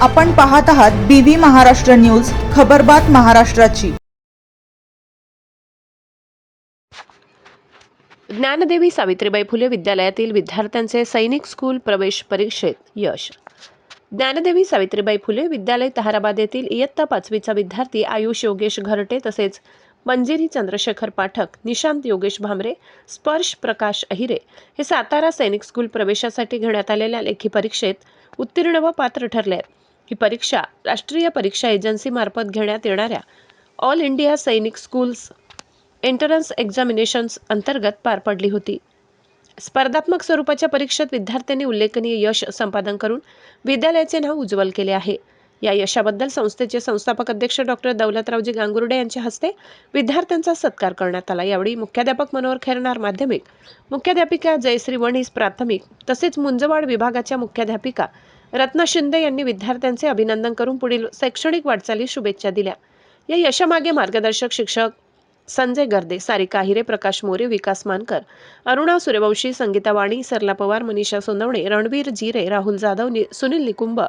आपण पाहत आहात BV महाराष्ट्र न्यूज, खबरबात महाराष्ट्राची। ज्ञानदेवी सावित्रीबाई फुले विद्यालयातील विद्यार्थ्यांचे सैनिक स्कूल प्रवेश परीक्षेत यश। ज्ञानदेवी सावित्रीबाई फुले विद्यालय ताहराबाद येथील इयत्ता 5वीचा विद्यार्थी आयुष योगेश घरटे तसेच मंजिरी चंद्रशेखर पाठक, निशांत योगेश भामरे, स्पर्श प्रकाश अहिरे हे सातारा सैनिक स्कूल प्रवेशासाठी घेण्यात आलेल्या लेखी परीक्षेत उत्तीर्ण व पात्र ठरले आहेत। ही परीक्षा राष्ट्रीय परीक्षा एजन्सी मार्फत घेण्यात येणाऱ्या ऑल इंडिया सैनिक स्कूल्स एंट्रन्स एक्झामिनेशन्स अंतर्गत पार पडली होती। स्पर्धात्मक स्वरूपाच्या परीक्षेत विद्यार्थ्यांनी उल्लेखनीय यश संपादन करून विद्यालयाचे नाव उज्ज्वल केले आहे। या यशाबद्दल संस्थेचे संस्थापक अध्यक्ष डॉक्टर दौलतरावजी गांगुर्डे यांच्या हस्ते विद्यार्थ्यांचा सत्कार करण्यात आला। यावेळी मुख्याध्यापक मनोहर खैरनार माध्यमिक, मुख्याध्यापिका जयश्री वणीस प्राथमिक तसेच मुंजवाड विभागाच्या मुख्याध्यापिका रत्ना शिंदे यांनी विद्यार्थ्यांचे अभिनंदन करून पुढील शैक्षणिक वाटचालीस शुभेच्छा दिल्या। या यशामागे मार्गदर्शक शिक्षक संजय गर्दे, सारिका अहिरे, प्रकाश मोरे, विकास मानकर, अरुणा सूर्यवंशी, संगीता वाणी, सरला पवार, मनीषा सोनवणे, रणवीर जिरे, राहुल जाधव, सुनील निकुंभ,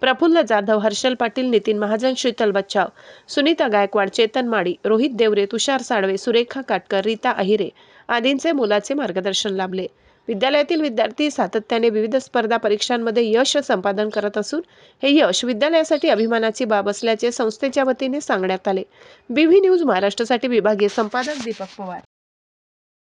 प्रफुल्ल जाधव, हर्षल पाटील, नितीन महाजन, शीतल बच्चाव, सुनीता गायकवाड, चेतन माडी, रोहित देवरे, तुषार साळवे, सुरेखा काटकर, रीता अहिरे आदींचे मोलाचे मार्गदर्शन लाभले। विद्यालयातील विद्यार्थी सातत्याने विविध स्पर्धा परीक्षांमध्ये यश संपादन करत असून हे यश विद्यालयासाठी अभिमानाची बाब असल्याचे संस्थेच्या वतीने सांगण्यात आले। BV न्यूज महाराष्ट्रासाठी विभागीय संपादक दीपक पवार।